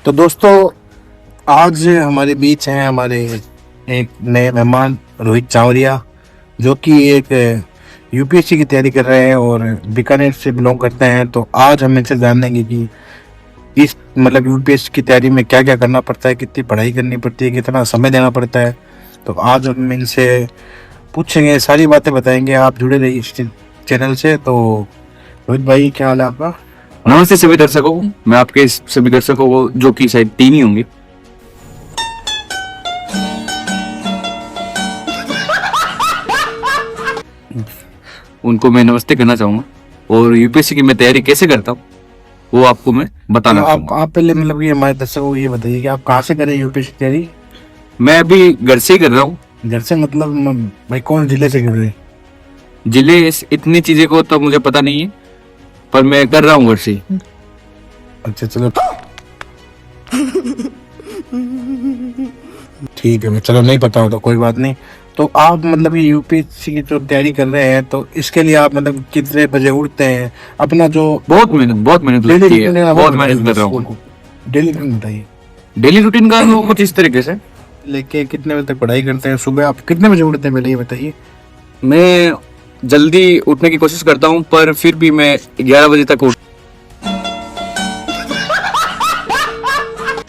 तो दोस्तों आज हमारे बीच हैं हमारे एक नए मेहमान रोहित चावरिया, जो कि एक यूपीएससी की तैयारी कर रहे हैं और बीकानेर से बिलोंग करते हैं। तो आज हम इनसे जानेंगे कि इस मतलब यूपीएससी की तैयारी में क्या क्या करना पड़ता है, कितनी पढ़ाई करनी पड़ती है, कितना समय देना पड़ता है। तो आज हम इनसे पूछेंगे, सारी बातें बताएंगे। आप जुड़े रहिए इस चैनल से। तो रोहित भाई, क्या हाल है आपका? नमस्ते सभी दर्शकों को। मैं आपके सभी दर्शकों को, जो कि शायद 3 ही होंगे, उनको मैं नमस्ते करना चाहूंगा। और यूपीएससी की मैं तैयारी कैसे करता हूँ वो आपको मैं बताना चाहूंगा। आप पहले मतलब कि हमारे दर्शकों को ये बताइए कि आप कहाँ से करें यूपीएससी की तैयारी? मैं अभी घर से ही कर रहा हूँ। घर से मतलब भाई कौन जिले से कर रहे हैं? जिले इतनी चीजें को तो मुझे पता नहीं है, पर मैं कर रहा हूँ घर से ही। अच्छा चलो ठीक है, चलो नहीं पता हो तो कोई बात नहीं। तो आप मतलब ये यूपीएससी की जो तैयारी कर रहे हैं, तो इसके लिए आप मतलब कितने बजे उठते हैं? अपना जो बहुत मेहनत डेली लगती रूटीन है, बहुत मेहनत कर रहा हूँ। डेली रूटीन बताइए। डेली रूटीन का वो कुछ इस तरीके से, लेके कितने बजे तक पढ़ाई करते हैं? सुबह आप कितने बजे उठते हैं पहले ये बताइए। मैं जल्दी उठने की कोशिश करता हूँ, पर फिर भी मैं 11 बजे तक उठ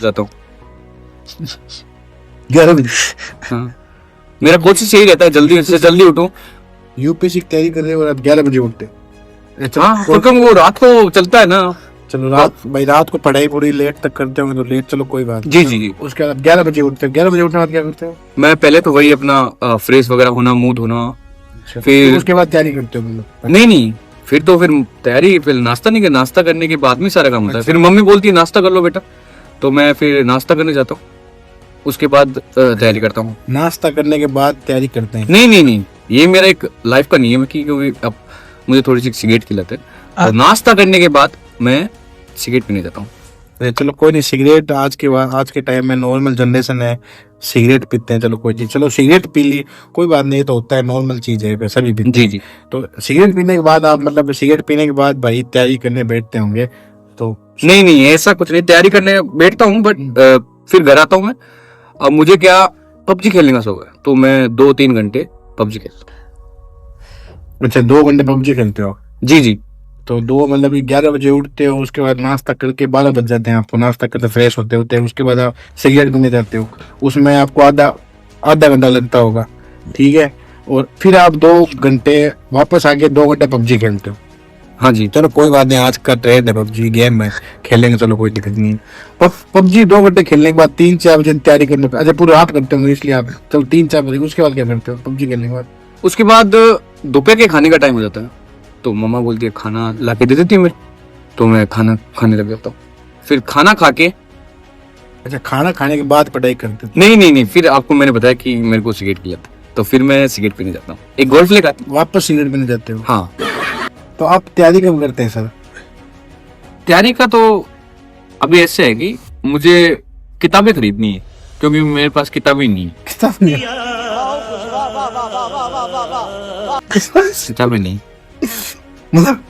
जाता हूँ। 11 बजे? हाँ, मेरा कोशिश यही रहता है जल्दी से जल्दी उठूं। यूपीएससी की तैयारी कर रहे हैं और आप 11 बजे उठते हैं? हाँ, क्योंकि वो रात को चलता है ना। चलो रात को पढ़ाई पूरी लेट तक करते होंगे तो लेट, चलो कोई बात जी जी जी। उसके बाद 11 बजे उठते हैं। 11 बजे उठने के बाद क्या करते हो? मैं पहले तो वही अपना फ्रेश वगैरह होना, मूड होना, फिर उसके बाद तैयारी करते हो मतलब? नहीं, फिर तैयारी, फिर नाश्ता नहीं कर, नाश्ता करने के बाद में सारा काम होता है। फिर मम्मी बोलती है नाश्ता कर लो बेटा, तो मैं फिर नाश्ता करने जाता हूँ, उसके बाद तैयारी करता हूँ। नाश्ता करने के बाद तैयारी करते हैं? नहीं, ये मेरा एक लाइफ का नियम है कि क्योंकि अब मुझे थोड़ी सी सिगरेट की लत है, और नाश्ता करने के बाद मैं सिगरेट पीने जाता हूँ। चलो कोई नहीं, सिगरेट आज के टाइम में नॉर्मल जनरेशन है, सिगरेट पीते हैं। चलो कोई चीज, चलो सिगरेट पी ली, कोई बात नहीं, तो होता है, नॉर्मल चीज है, सभी पीते जी हैं। जी। तो सिगरेट पीने के बाद आप मतलब सिगरेट पीने के बाद भाई तैयारी करने बैठते होंगे तो? नहीं, ऐसा कुछ नहीं, तैयारी करने बैठता हूँ, बट फिर घर आता हूँ मैं। अब मुझे क्या पबजी खेलने का शौक है, तो मैं 2-3 घंटे पबजी खेलता हूँ। अच्छा, 2 घंटे पबजी खेलते हो? जी जी। तो 11 बजे उठते हो, उसके बाद नाश्ता करके 12 बज जाते हैं आपको, नाश्ता करते फ्रेश होते उसके बाद आप सिगरेट पीने जाते हो, उसमें आपको आधा घंटा लगता होगा, ठीक है? और फिर आप 2 घंटे वापस आके 2 घंटे पबजी खेलते हो। हाँ जी। चलो कोई बात नहीं, आज का ट्रेंड है पबजी, गेम में खेलेंगे, चलो कोई दिक्कत नहीं है। पबजी 2 घंटे खेलने के बाद 3-4 बजे तैयारी करने पे, अच्छा पूरी रात करते हो इसलिए आप, चलो 3-4 बजे, उसके बाद क्या करते हो पबजी खेलने के बाद? उसके बाद दोपहर के खाने का टाइम हो जाता है, तो मम्मा बोलती है खाना ला के दे देती है मेरे, तो मैं खाना खाने लग जाता हूँ। फिर खाना खा के, अच्छा खाना खाने के बाद पढ़ाई करते हो? नहीं, फिर आपको मैंने बताया कि मेरे को सिगरेट की लत है, तो फिर मैं सिगरेट पीने जाता हूँ, एक गोल्फ लेकर आता हूँ। वापस सिगरेट पीने जाते हो? हाँ। तो आप तैयारी कब करते हैं सर? तैयारी का तो अभी ऐसे है कि मुझे किताबें खरीदनी है, क्योंकि मेरे पास किताबें नहीं है। किताब नहीं? किताबें नहीं मतलब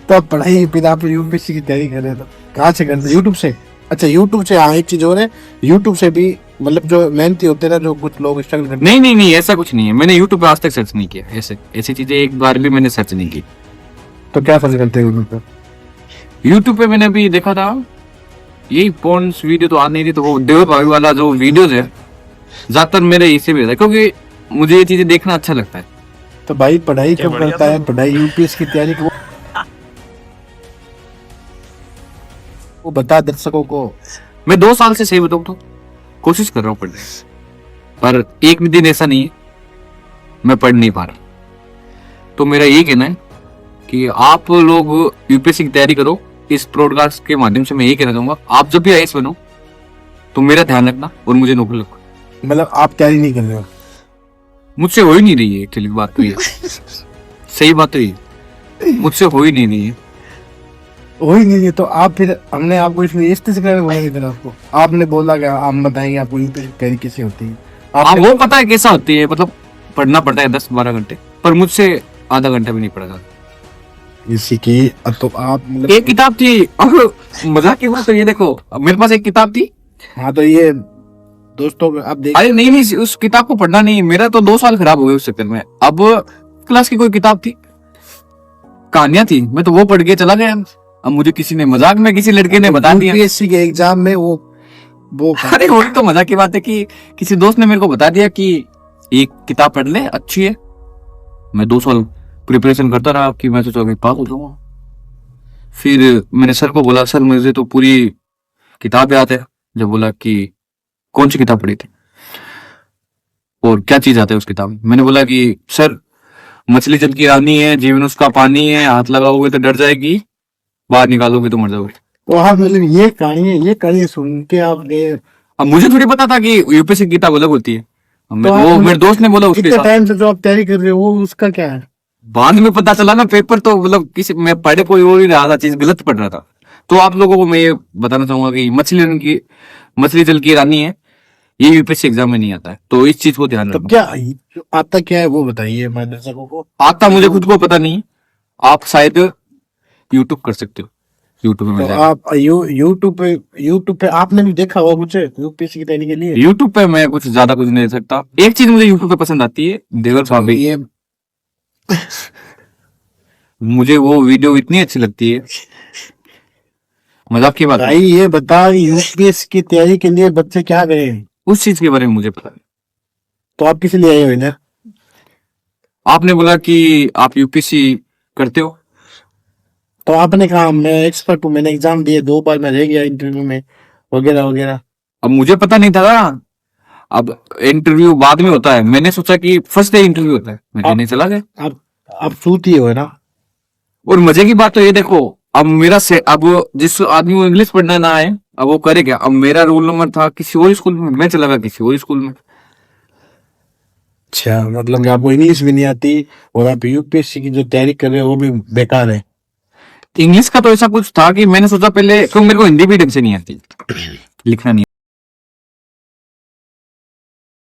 तो आप पढ़ाई फिर आप यूपीएससी की तैयारी कर रहे हैं, तो कहाँ से करते हैं? यूट्यूब से? अच्छा यूट्यूब से। हाँ एक चीज और है, यूट्यूब से भी मतलब जो मेहनती होते हैं ना, जो कुछ लोग स्ट्रगल करते हैं। नहीं, ऐसा कुछ नहीं है। मैंने यूट्यूब पे आज तक सर्च नहीं किया, ऐसी चीजें एक बार भी मैंने सर्च नहीं की। तो क्या सर्च करते हैं यूट्यूब पर? यूट्यूब पे मैंने अभी देखा था, यही पॉर्न्स वीडियो तो आ नहीं रही, तो वो देव भावी वाला जो वीडियोज है, ज्यादातर मेरे इसे भी रहता है, क्योंकि मुझे ये चीजें देखना अच्छा लगता है। तो भाई पढ़ाई कब करता है? पढ़ाई यूपीएससी की तैयारी को वो बता दर्शकों को। मैं 2 साल से सही बताऊं तो कोशिश कर रहा हूँ पढ़ने, पर एक भी दिन ऐसा नहीं है मैं पढ़ नहीं पा रहा। तो मेरा यही कहना है कि आप लोग यूपीएससी की तैयारी करो। इस ब्रॉडकास्ट के माध्यम से मैं यही कहना चाहूंगा, आप जब भी आईएएस बनो तो मेरा ध्यान रखना और मुझे नौकरी लगो। मतलब आप तैयारी नहीं कर रहे हो? मुझसे हो ही नहीं रही है, एक्चुअली बात तो ये सही बात तो ये मुझसे हो ही नहीं रही है। वही नहीं है तो आप फिर, हमने आपको इसलिए इस तरह से बोला इधर, आपको आपने बोला कि आप बताएंगे आपको यूपीएससी की तैयारी कैसे होती है? आप वो पता है कैसा होती है, मतलब पढ़ना पड़ता है 10-12 घंटे, पर मुझसे आधा घंटा भी नहीं पढ़ा जाता। इसी की तो आप मतलब एक किताब थी, और मजाक की बात तो ये देखो, अब मेरे पास एक किताब थी। हाँ तो ये दोस्तों आप देख अरे नहीं नहीं, उस किताब को पढ़ना नहीं, मेरा तो 2 साल खराब हो गए उस चक्कर में। अब क्लास की कोई किताब थी, कहानियां थी, मैं तो वो पढ़ के चला गया। अब मुझे किसी ने मजाक में, किसी लड़के ने बता दिया। यूपीएससी के एग्जाम में वो अरे वही तो मजाक की बात है कि किसी दोस्त ने मेरे को बता दिया कि एक किताब पढ़ ले, अच्छी है। मैं 2 साल प्रिपरेशन करता रहा कि मैं सोचा मैं पास हो जाऊंगा। फिर मैंने सर को बोला, सर मुझे तो पूरी किताब याद है। जब बोला कि कौन सी किताब पढ़ी थी और क्या चीज आता है उस किताब में, मैंने बोला कि सर मछली जल की रानी है, जीवन उसका पानी है, हाथ लगाओगे तो डर जाएगी, बाहर निकालोगे तो मर जाओगे। तो आप मतलब ये कहानी सुन के आपने अब मुझे थोड़ी पता था कि यूपीएससी की किताब अलग होती है। तो आप वो मेरे दोस्त ने बोला उसके इतने साथ। टाइम से जो आप तैयारी कर रहे हो वो उसका क्या है? बाद में पता चला ना, पेपर तो मतलब किसी मैं पढ़े कोई और ही रहा था, चीज गलत पढ़ रहा था। तो आप लोगों को मैं ये बताना चाहूंगा कि मछली जल की रानी है, ये यूपीएससी एग्जाम में नहीं आता है, तो इस चीज को ध्यान तो रखना। क्या आता क्या है वो बताइए हमारे दर्शकों को। आता मुझे खुद को पता नहीं, आप शायद यूट्यूब कर सकते हो, यूट्यूब में तो मिल जाएगा। आप यूट्यूब पे आपने भी देखा होगा कुछ यूपीएससी की तैयारी के लिए? यूट्यूब पे मैं कुछ ज्यादा कुछ नहीं दे सकता। एक चीज मुझे यूट्यूब पे पसंद आती है, देवर भाभी। ये मुझे वो वीडियो इतनी अच्छी लगती है, मजाक की बात भाई नहीं। ये बता यूपीएससी की तैयारी के लिए बच्चे क्या करें? उस चीज के बारे में मुझे पता नहीं। तो आप किस लिए आए हो इधर? आपने बोला कि आप यूपीएससी करते हो, तो आपने कहा मैं एक्सपर्ट हूँ, मैंने एग्जाम दिए 2 बार, मैं रह गया इंटरव्यू में वगैरह वगैरह। अब मुझे पता नहीं था ना। अब इंटरव्यू बाद में होता है, मैंने सोचा कि फर्स्ट डे इंटरव्यू होता है, मैं देने चला गया। आप सूती हो ना? और मजे की बात तो ये देखो, अब अब जिस आदमी को इंग्लिश पढ़ना ना आए, अब वो करे क्या। अब मेरा रोल नंबर था किसी और स्कूल में, मैं चला गया किसी और स्कूल में। अच्छा, मतलब कि आपको इंग्लिश भी नहीं आती और आप यूपीएससी की जो तैयारी कर रहे हो वो भी बेकार है। इंग्लिश का तो ऐसा कुछ था कि मैंने सोचा पहले, क्योंकि मेरे को हिंदी भी ढंग से नहीं आती, लिखना नहीं